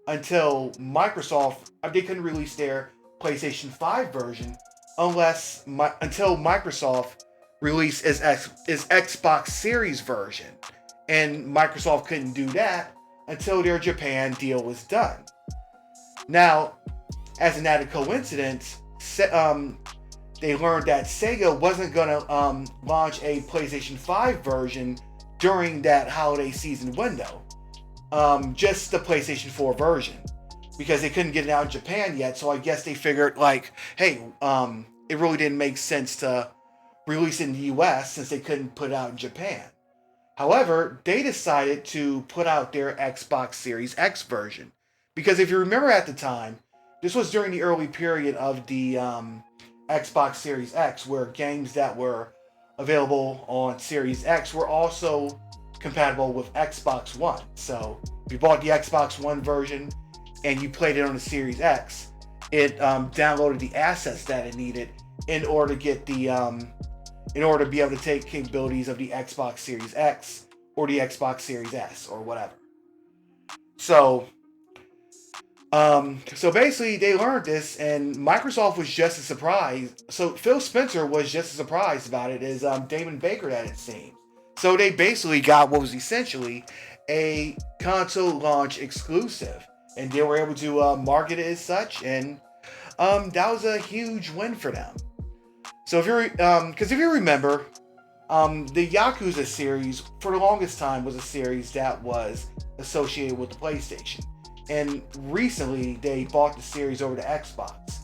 until they couldn't release their PlayStation 5 version until Microsoft released its Xbox Series version. And Microsoft couldn't do that until their Japan deal was done. Now, as an added coincidence, they learned that Sega wasn't going to launch a PlayStation 5 version during that holiday season window. Just the PlayStation 4 version. Because they couldn't get it out in Japan yet, so I guess they figured, like, hey, it really didn't make sense to release it in the US since they couldn't put it out in Japan. However, they decided to put out their Xbox Series X version. Because if you remember at the time, this was during the early period of the Xbox Series X, where games that were available on Series X were also compatible with Xbox One. So if you bought the Xbox One version and you played it on the Series X, it downloaded the assets that it needed in order to get in order to be able to take capabilities of the Xbox Series X or the Xbox Series S or whatever. So basically they learned this, and Microsoft was just as surprised. So Phil Spencer was just as surprised about it as Damon Baker had, it seemed. So they basically got what was essentially a console launch exclusive, and they were able to market it as such, and that was a huge win for them. So if you remember, the Yakuza series for the longest time was a series that was associated with the PlayStation. And recently, they bought the series over to Xbox.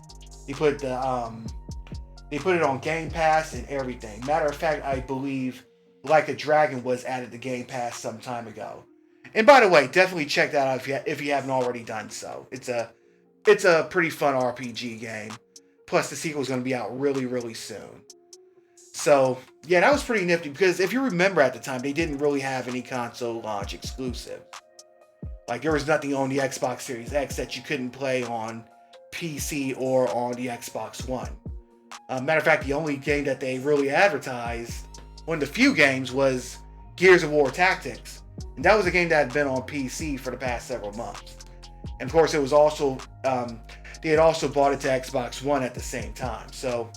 They put it on Game Pass and everything. Matter of fact, I believe Like a Dragon was added to Game Pass some time ago. And by the way, definitely check that out if you haven't already done so. It's a pretty fun RPG game. Plus, the sequel is going to be out really, really soon. So yeah, that was pretty nifty because if you remember at the time, they didn't really have any console launch exclusive. Like, there was nothing on the Xbox Series X that you couldn't play on PC or on the Xbox One. Matter of fact, the only game that they really advertised, one of the few games, was Gears of War Tactics. And that was a game that had been on PC for the past several months. And of course, it was also, they had also bought it to Xbox One at the same time. So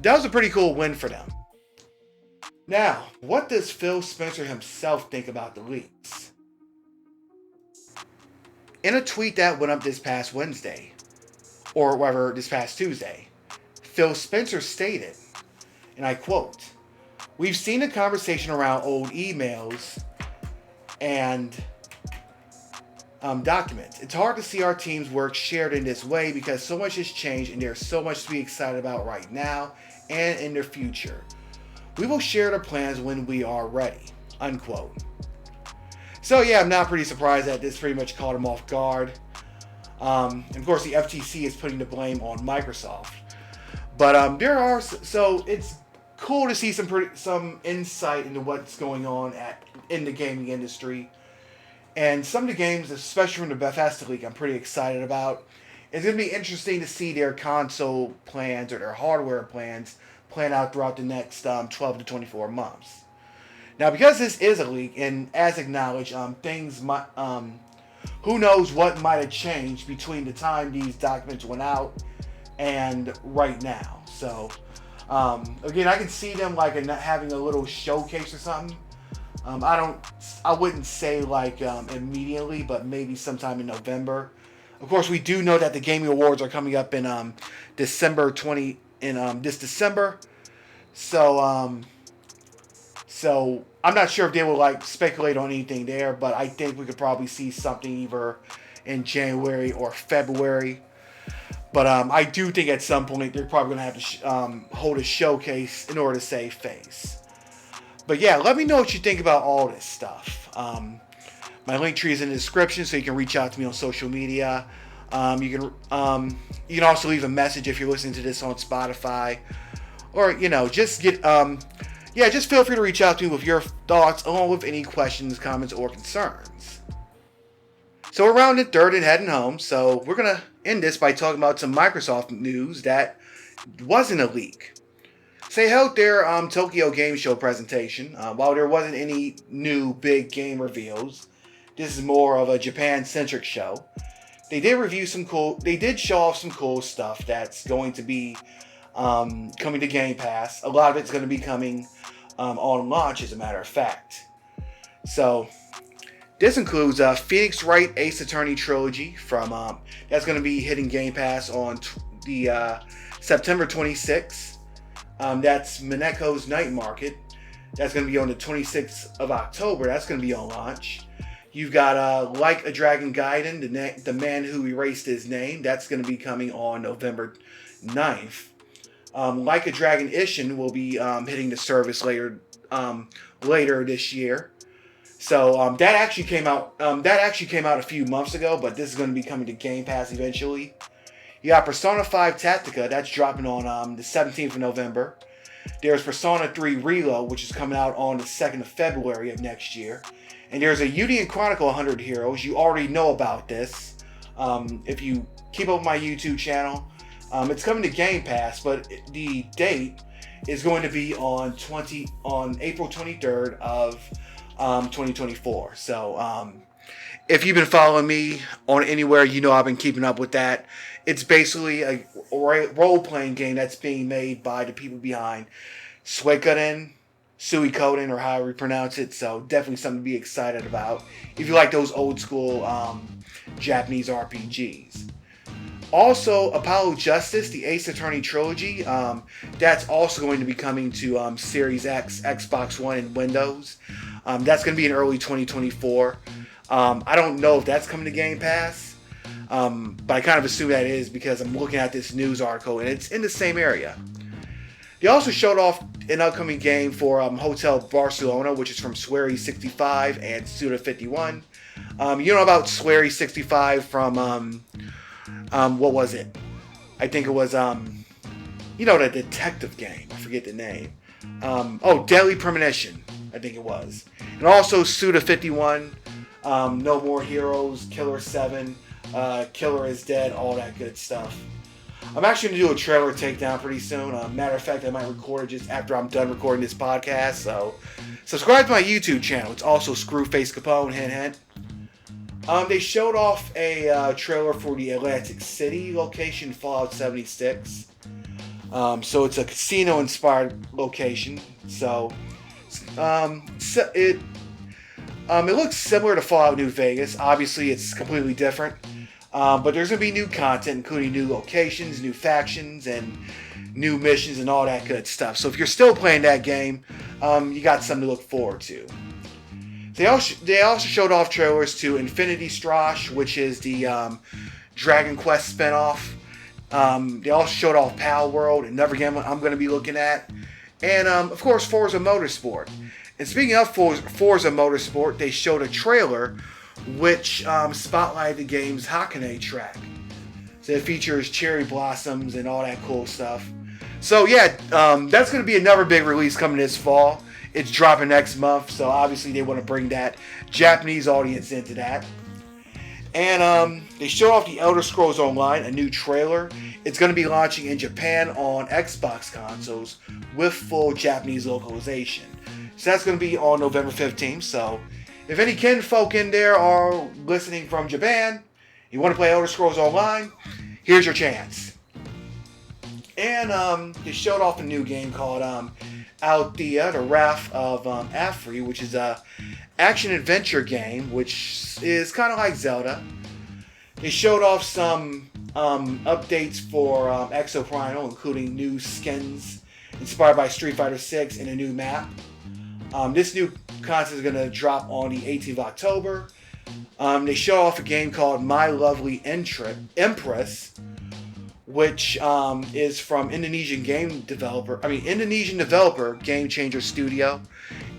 that was a pretty cool win for them. Now, what does Phil Spencer himself think about the leaks? In a tweet that went up this past Wednesday, or whatever, this past Tuesday, Phil Spencer stated, and I quote, "We've seen a conversation around old emails and documents. It's hard to see our team's work shared in this way because so much has changed and there's so much to be excited about right now and in the future. We will share the plans when we are ready," unquote. So yeah, I'm not pretty surprised that this pretty much caught him off guard. And of course, the FTC is putting the blame on Microsoft. But so it's cool to see some insight into what's going on in the gaming industry. And some of the games, especially from the Bethesda League, I'm pretty excited about. It's going to be interesting to see their console plans or their hardware plans plan out throughout the next 12 to 24 months. Now, because this is a leak, and as acknowledged, things might, who knows what might have changed between the time these documents went out and right now. So, again, I can see them like having a little showcase or something. I wouldn't say like immediately, but maybe sometime in November. Of course, we do know that the Gaming Awards are coming up in this December. So I'm not sure if they will like speculate on anything there, but I think we could probably see something either in January or February. But I do think at some point they're probably going to have to hold a showcase in order to save face. But yeah, let me know what you think about all this stuff. My link tree is in the description, so you can reach out to me on social media. You can also leave a message if you're listening to this on Spotify, or just feel free to reach out to me with your thoughts, along with any questions, comments, or concerns. So we're around the third and heading home. So we're gonna end this by talking about some Microsoft news that wasn't a leak. So they held their Tokyo Game Show presentation. While there wasn't any new big game reveals, this is more of a Japan-centric show. They did show off some cool stuff that's going to be coming to Game Pass. A lot of it's going to be coming on launch, as a matter of fact. So this includes Phoenix Wright Ace Attorney trilogy from that's going to be hitting Game Pass on the September 26th. That's Mineko's Night Market. That's going to be on the 26th of October. That's going to be on launch. You've got Like a Dragon Gaiden, the man who erased his name. That's going to be coming on November 9th. Like a Dragon Ishin will be hitting the service later this year. So that actually came out a few months ago, but this is going to be coming to Game Pass eventually. You got Persona 5 Tactica, that's dropping on the 17th of November. There's Persona 3 Reload, which is coming out on the 2nd of February of next year. And there's a Yudian Chronicle 100 Heroes. You already know about this. If you keep up with my YouTube channel, it's coming to Game Pass, but the date is going to be on April 23rd of 2024. So if you've been following me on anywhere, you know I've been keeping up with that. It's basically a role-playing game that's being made by the people behind Suikoden, or however you pronounce it. So definitely something to be excited about if you like those old school Japanese RPGs. Also, Apollo Justice, the Ace Attorney trilogy, that's also going to be coming to Series X, Xbox One, and Windows. That's going to be in early 2024. I don't know if that's coming to Game Pass, but I kind of assume that it is because I'm looking at this news article and it's in the same area. They also showed off an upcoming game for Hotel Barcelona, which is from Swery65 and Suda51. You know about Swery65 from, what was it? I think it was, the detective game. I forget the name. Deadly Premonition, I think it was. And also Suda51, No More Heroes, Killer 7, Killer is Dead, all that good stuff. I'm actually going to do a trailer takedown pretty soon. Matter of fact, I might record it just after I'm done recording this podcast. So, subscribe to my YouTube channel. It's also Screwface Capone, hint, hint. They showed off a trailer for the Atlantic City location, Fallout 76. So it's a casino-inspired location. So, it looks similar to Fallout New Vegas. Obviously, it's completely different. But there's going to be new content, including new locations, new factions, and new missions and all that good stuff. So if you're still playing that game, you got something to look forward to. They also showed off trailers to Infinity Strash, which is the Dragon Quest spinoff. They also showed off Pal World, another game I'm going to be looking at. And, of course, Forza Motorsport. And speaking of Forza Motorsport, they showed a trailer which spotlighted the game's Hakone track. So it features cherry blossoms and all that cool stuff. So, yeah, that's going to be another big release coming this fall. It's dropping next month, so obviously they want to bring that Japanese audience into that. And they showed off the Elder Scrolls Online, a new trailer. It's going to be launching in Japan on Xbox consoles with full Japanese localization. So that's going to be on November 15th. So if any kinfolk in there are listening from Japan, you want to play Elder Scrolls Online, here's your chance. And they showed off a new game called Althea, The Wrath of Afri, which is a action-adventure game, which is kind of like Zelda. They showed off some updates for Exoprimal, including new skins inspired by Street Fighter VI and a new map. This new content is going to drop on the 18th of October. They showed off a game called My Lovely Empress, which is from Indonesian developer Game Changer Studio.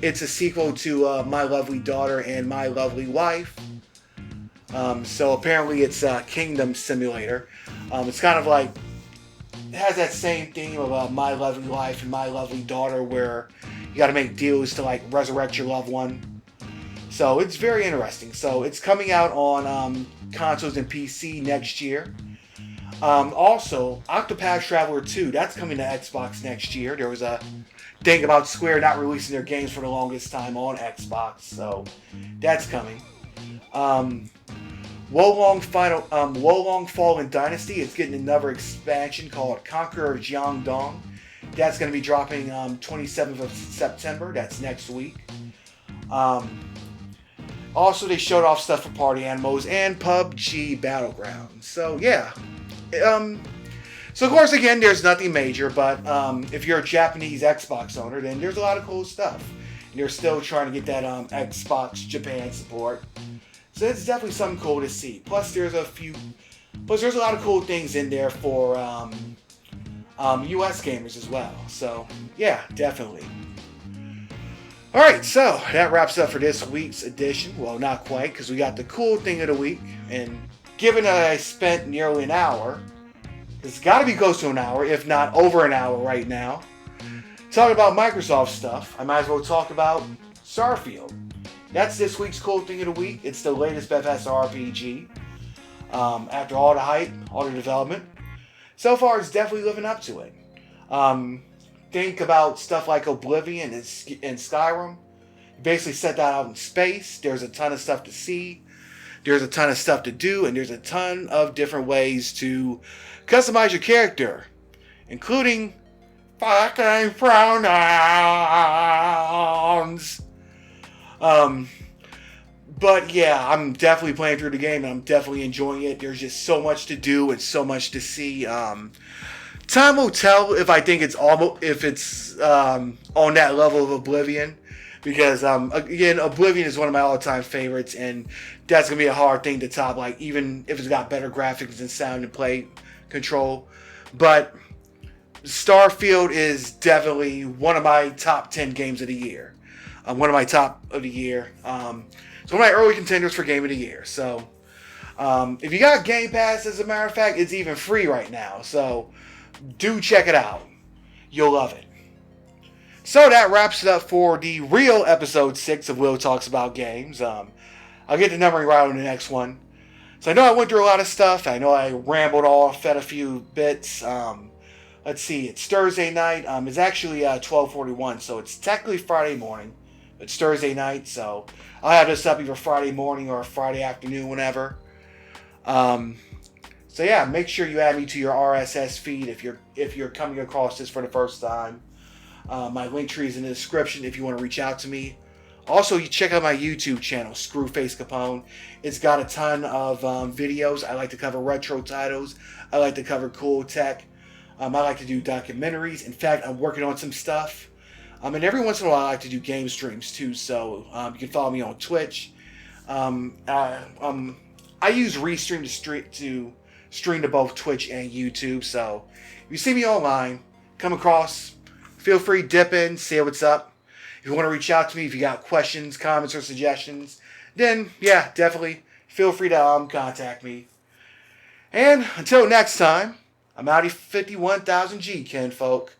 It's a sequel to My Lovely Daughter and My Lovely Wife. So apparently it's a kingdom simulator. It's kind of like, it has that same theme of My Lovely Life and My Lovely Daughter, where you got to make deals to like resurrect your loved one. So it's very interesting. So it's coming out on consoles and PC next year. Also, Octopath Traveler 2, that's coming to Xbox next year. There was a thing about Square not releasing their games for the longest time on Xbox, so that's coming. Wolong Fallen Dynasty is getting another expansion called Conqueror of Jiangdong. That's going to be dropping 27th of September. That's next week. Also, they showed off stuff for Party Animals and PUBG Battlegrounds. So, yeah. So, of course, again, there's nothing major, but if you're a Japanese Xbox owner, then there's a lot of cool stuff. And they're still trying to get that Xbox Japan support. So it's definitely something cool to see. Plus, there's a lot of cool things in there for US gamers as well. So, yeah, definitely. Alright, so that wraps up for this week's edition. Well, not quite, because we got the cool thing of the week. And given that I spent nearly an hour, it's got to be close to an hour, if not over an hour right now, talking about Microsoft stuff, I might as well talk about Starfield. That's this week's cool thing of the week. It's the latest Bethesda RPG. After all the hype, all the development, so far it's definitely living up to it. Think about stuff like Oblivion and Skyrim. You basically set that out in space. There's a ton of stuff to see. There's a ton of stuff to do. And there's a ton of different ways to customize your character. Including fucking pronouns. But yeah, I'm definitely playing through the game and I'm definitely enjoying it. There's just so much to do and so much to see. Time will tell if I think it's on that level of Oblivion, because again, Oblivion is one of my all-time favorites, and that's gonna be a hard thing to top. Like, even if it's got better graphics and sound and play control, but Starfield is definitely one of my top 10 games of the year. One of my top of the year. It's one of my early contenders for Game of the Year. So, if you got Game Pass, as a matter of fact, it's even free right now. So, do check it out. You'll love it. So that wraps it up for the real episode 6 of Will Talks About Games. I'll get the numbering right on the next one. So I know I went through a lot of stuff. I know I rambled off at a few bits. Let's see. It's Thursday night. It's actually 12:41, so it's technically Friday morning. It's Thursday night, so I'll have this up either Friday morning or Friday afternoon, whenever. So yeah, make sure you add me to your RSS feed if you're coming across this for the first time. My link tree is in the description if you want to reach out to me. Also, you check out my YouTube channel, Screwface Capone. It's got a ton of videos. I like to cover retro titles. I like to cover cool tech. I like to do documentaries. In fact, I'm working on some stuff. And every once in a while, I like to do game streams too. So you can follow me on Twitch. I use Restream to stream to both Twitch and YouTube. So if you see me online, come across, feel free, dip in, say what's up. If you want to reach out to me, if you got questions, comments, or suggestions, then yeah, definitely feel free to contact me. And until next time, I'm Audi 51,000G, kinfolk.